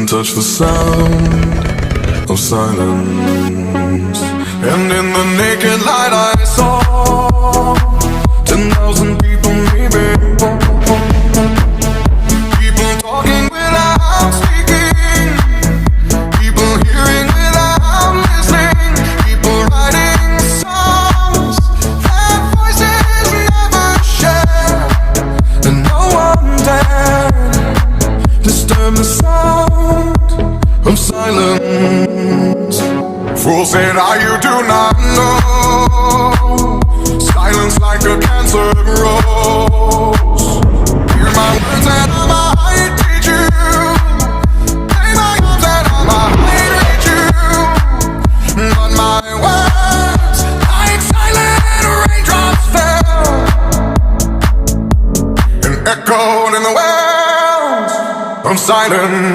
couldn't touch the sound of silence. And in the naked light I saw 10,000 people, maybe. People talking without speaking, people hearing without listening, people writing songs that voices never share, and no one dared disturb the sound of silence. Fool said, you do not know. Silence like a cancer grows. Hear my words and I might teach you. Play my arms and I might reach you. But my words, like silent raindrops, fell and echoed in the wells of silence.